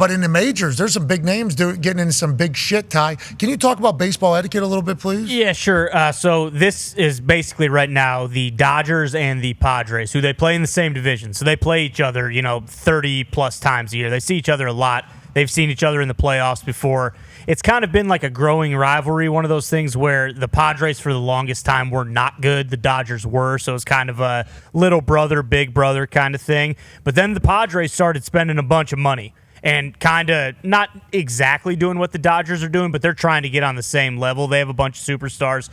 But in the majors, there's some big names getting into some big shit, Ty. Can you talk about baseball etiquette a little bit, please? Yeah, sure. So this is basically right now the Dodgers and the Padres, who they play in the same division. So they play each other, 30-plus times a year. They see each other a lot. They've seen each other in the playoffs before. It's kind of been like a growing rivalry, one of those things where the Padres for the longest time were not good. The Dodgers were, so it's kind of a little brother, big brother kind of thing. But then the Padres started spending a bunch of money. And kind of not exactly doing what the Dodgers are doing, but they're trying to get on the same level. They have a bunch of superstars.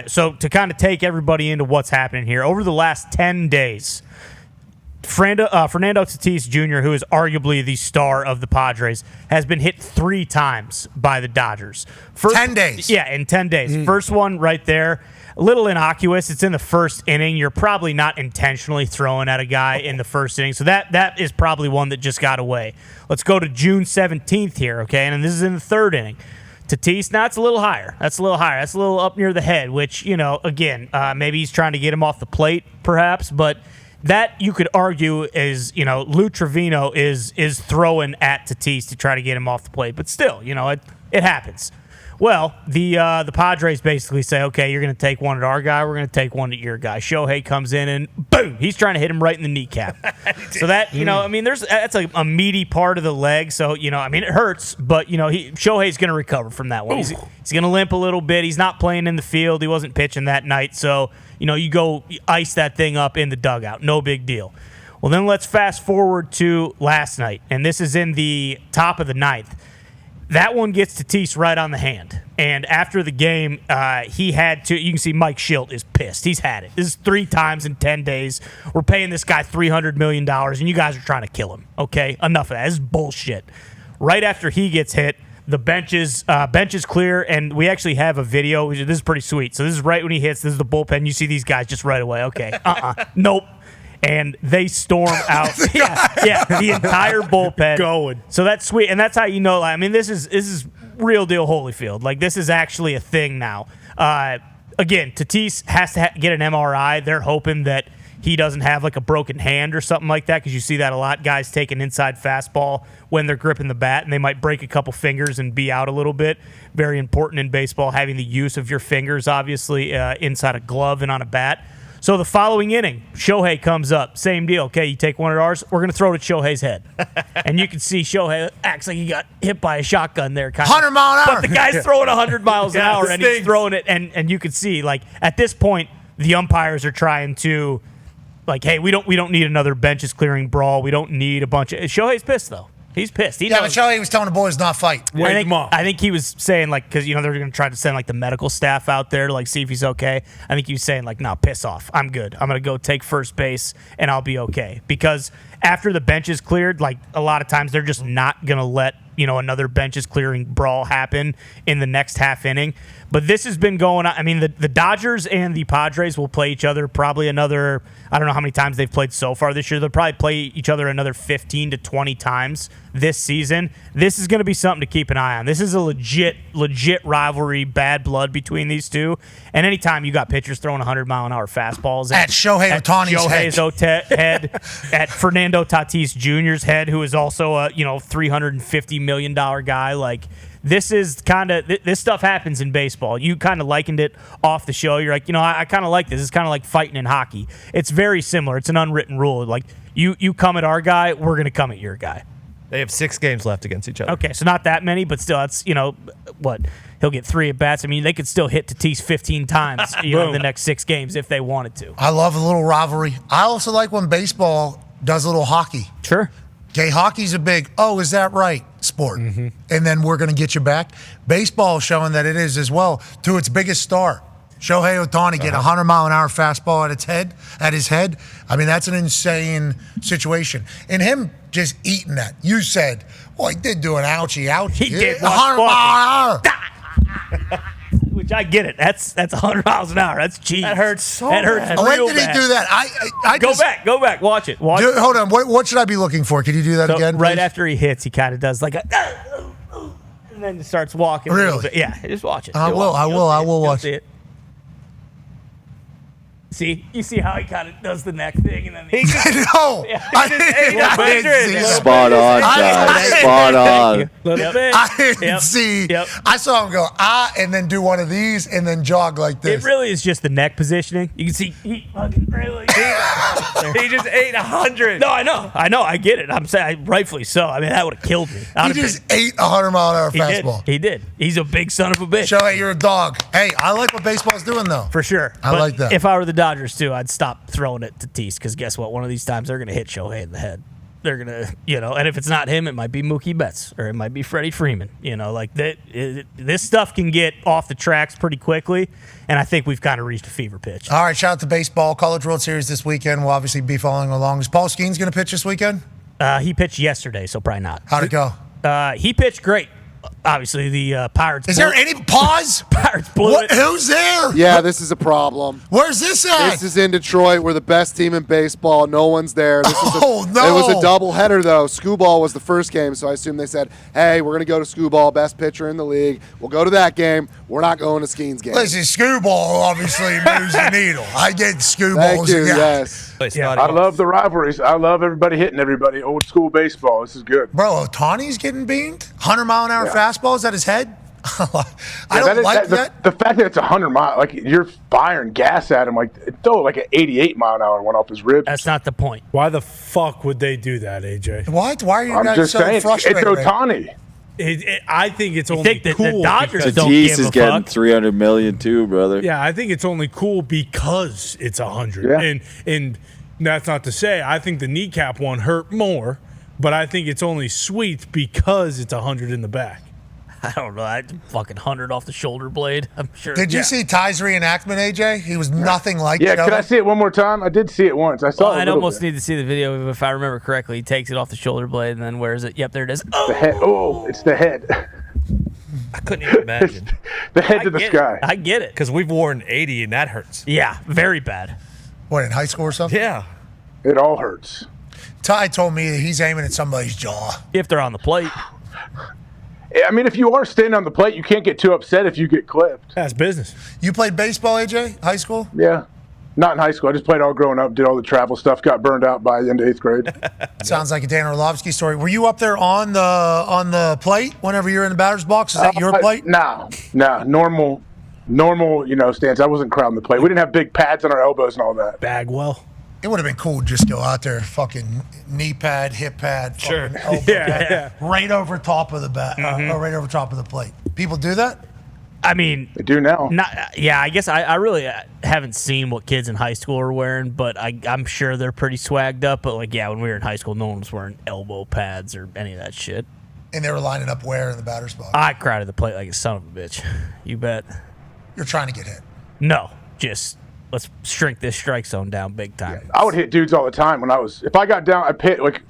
So to kind of take everybody into what's happening here, over the last 10 days, Fernando Tatis Jr., who is arguably the star of the Padres, has been hit 3 times by the Dodgers. 10 days? Yeah, in 10 days. First one right there. A little innocuous. It's in the first inning. You're probably not intentionally throwing at a guy in the first inning. So that is probably one that just got away. Let's go to June 17th here, okay? And this is in the third inning. Tatis, now it's a little higher. That's a little higher. That's a little up near the head, which, again, maybe he's trying to get him off the plate, perhaps. But that, you could argue, is, Lou Trevino is throwing at Tatis to try to get him off the plate. But still, it happens. Well, the Padres basically say, okay, you're going to take one at our guy, we're going to take one at your guy. Shohei comes in and boom, he's trying to hit him right in the kneecap. So that, that's a meaty part of the leg. So, it hurts, but, Shohei's going to recover from that one. He's going to limp a little bit. He's not playing in the field. He wasn't pitching that night. So, you go ice that thing up in the dugout. No big deal. Well, then let's fast forward to last night, and this is in the top of the ninth. That one gets Tatis right on the hand. And after the game, he had to. You can see Mike Schilt is pissed. He's had it. This is 3 times in 10 days. We're paying this guy $300 million, and you guys are trying to kill him. Okay? Enough of that. This is bullshit. Right after he gets hit, the bench is clear, and we actually have a video. This is pretty sweet. So this is right when he hits. This is the bullpen. You see these guys just right away. Okay. Nope. And they storm out. yeah, the entire bullpen going. So that's sweet, and that's how you know. This is real deal Holyfield. Like, this is actually a thing now. Again, Tatis has to get an MRI. They're hoping that he doesn't have like a broken hand or something like that, because you see that a lot. Guys take an inside fastball when they're gripping the bat, and they might break a couple fingers and be out a little bit. Very important in baseball, having the use of your fingers, obviously, inside a glove and on a bat. So the following inning, Shohei comes up. Same deal. Okay, you take one of ours, we're going to throw it at Shohei's head. And you can see Shohei acts like he got hit by a shotgun there. 100 mile an hour. But the guy's throwing 100 miles an hour, and he's throwing it. And you can see, like, at this point, the umpires are trying to, like, hey, we don't need another benches clearing brawl. We don't need a bunch of... Shohei's pissed, though. He's pissed. But Shohei was telling the boys not fight. I think he was saying, like, because, they're going to try to send, like, the medical staff out there to, like, see if he's okay. I think he was saying, like, no, piss off. I'm good. I'm going to go take first base, and I'll be okay. Because after the bench is cleared, like, a lot of times they're just not going to let, another benches clearing brawl happen in the next half inning. But this has been going on. I mean, the Dodgers and the Padres will play each other probably another, I don't know how many times they've played so far this year. They'll probably play each other another 15 to 20 times this season. This is going to be something to keep an eye on. This is a legit rivalry, bad blood between these two. And anytime you got pitchers throwing 100-mile-an-hour fastballs at Shohei Otani's head, at Fernando Tatis Jr.'s head, who is also a $350 million guy, like, this is kind of, this stuff happens in baseball. You kind of likened it off the show. You're like, I kind of like this. It's kind of like fighting in hockey. It's very similar. It's an unwritten rule. Like, you come at our guy, we're going to come at your guy. They have 6 games left against each other. Okay, so not that many, but still, that's, what? He'll get 3 at-bats. I mean, they could still hit Tatis 15 times the next 6 games if they wanted to. I love a little rivalry. I also like when baseball does a little hockey. Sure. Okay, hockey's a big, is that right, sport. Mm-hmm. And then we're going to get you back. Baseball showing that it is as well, to its biggest star. Shohei Otani get a 100-mile-an-hour fastball at his head. I mean, that's an insane situation. And him just eating that. You said, well, he did do an ouchie. He did 100 mile-an-hour. Which I get it. That's 100 miles an hour. That's cheese. That hurts so bad. When did he do that? I Go back. Watch it. Hold on. What should I be looking for? Can you do that again, right please? after he hits, he kind of does like a... And then starts walking. Really? Yeah, just watch it. I will watch it. See, you see how he kind of does the neck thing, and then he No, I didn't see Spot on, John. Spot on. Little bit. I didn't see. Yep. I saw him go and then do one of these and then jog like this. It really is just the neck positioning. You can see he fucking really. He just ate 100. No, I know, I get it. I'm saying rightfully so. I mean, that would have killed me. He just ate a 100-mile-an-hour fastball. He did. He's a big son of a bitch. Shohei, you're a dog. Hey, I like what baseball's doing though. For sure. I But like that. If I were the Dodgers too, I'd stop throwing it to Tatis because guess what? One of these times they're going to hit Shohei in the head. They're going to, and if it's not him, it might be Mookie Betts or it might be Freddie Freeman. Like that. This stuff can get off the tracks pretty quickly, and I think we've kind of reached a fever pitch. All right, shout out to baseball. College World Series this weekend. We'll obviously be following along. Is Paul Skeens going to pitch this weekend? He pitched yesterday, so probably not. How'd it go? He pitched great. Obviously, the Pirates. Is there any pause? Pirates blew it. Who's there? Yeah, this is a problem. Where's this at? This is in Detroit. We're the best team in baseball. No one's there. This is No. It was a doubleheader, though. Skubal was the first game, so I assume they said, hey, we're going to go to Skubal, best pitcher in the league. We'll go to that game. We're not going to Skeen's game. Listen, Skubal obviously moves the needle. I get Skubal. Thank you, yes. Yeah. I love the rivalries. I love everybody hitting everybody. Old school baseball. This is good. Bro, Otani's getting beamed? 100-mile-an-hour fastball? Is that his head? I Yeah, don't like that. The fact that it's 100 mile, like you're firing gas at him, like throw like an 88-mile-an-hour one off his ribs. That's not the point. Why the fuck would they do that, AJ? What? Why are you I'm guys just so saying, frustrated? it's Otani. I think it's You only think that cool. the Dodgers because- don't Tatis give is a getting fuck? $300 million too, brother. Yeah, I think it's only cool because it's 100. Yeah. And that's not to say I think the kneecap one hurt more, but I think it's only sweet because it's 100 in the back. I don't know. I fucking 100 off the shoulder blade. I'm sure. Did you see Ty's reenactment, AJ? He was nothing like Yeah, the could other. I see it one more time? I did see it once. I saw Well, it. I'd almost need to see the video if I remember correctly. He takes it off the shoulder blade and then wears it. Yep, there it is. Oh, The head. Oh, it's the head. I couldn't even imagine. The head to the get sky. it. I get it. Because we've worn 80 and that hurts. Yeah, very bad. What, in high school or something? Yeah. It all hurts. Ty told me that he's aiming at somebody's jaw. If they're on the plate. I mean, if you are standing on the plate, you can't get too upset if you get clipped. That's business. You played baseball, AJ? High school? Yeah. Not in high school. I just played all growing up, did all the travel stuff, got burned out by the end of 8th grade. Sounds like a Dan Orlovsky story. Were you up there on the plate whenever you were in the batter's box? Is that your plate? No. Normal, stance. I wasn't crowding the plate. We didn't have big pads on our elbows and all that. Bagwell. It would have been cool to just go out there, fucking knee pad, hip pad, Sure. fucking elbow pad, right over top of the bat, or right over top of the plate. People do that? I mean, They do now. yeah, I guess I really haven't seen what kids in high school are wearing, but I'm sure they're pretty swagged up. But, like, yeah, when we were in high school, no one was wearing elbow pads or any of that shit. And they were lining up where in the batter's box? I crowded the plate like a son of a bitch. You bet. You're trying to get hit. No, just let's shrink this strike zone down big time. I would hit dudes all the time when if I got down,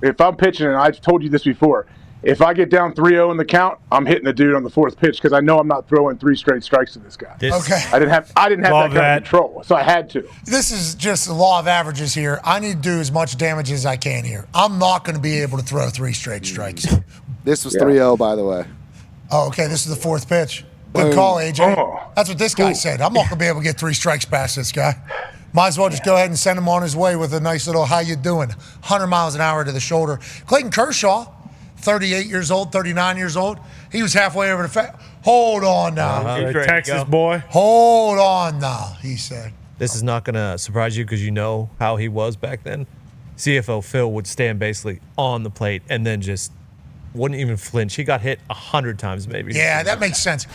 if I'm pitching, and I've told you this before, if I get down 3-0 in the count, I'm hitting the dude on the fourth pitch because I know I'm not throwing 3 straight strikes to this guy. Okay. I didn't have that Love kind that. of control, so I had to. This is just the law of averages here. I need to do as much damage as I can here. I'm not going to be able to throw 3 straight strikes. This was 3-0, by the way. Oh, okay. This is the 4th pitch. Good call, AJ. Oh. That's what this guy said. I'm not going to be able to get 3 strikes past this guy. Might as well just go ahead and send him on his way with a nice little "how you doing?" 100 miles an hour to the shoulder. Clayton Kershaw, 38 years old, 39 years old. He was halfway over the Hold on now. He's ready to Texas go. boy. Hold on now, he said. This is not going to surprise you because you know how he was back then. CFO Phil would stand basically on the plate and then just wouldn't even flinch. He got hit 100 times maybe. Yeah, that makes sense.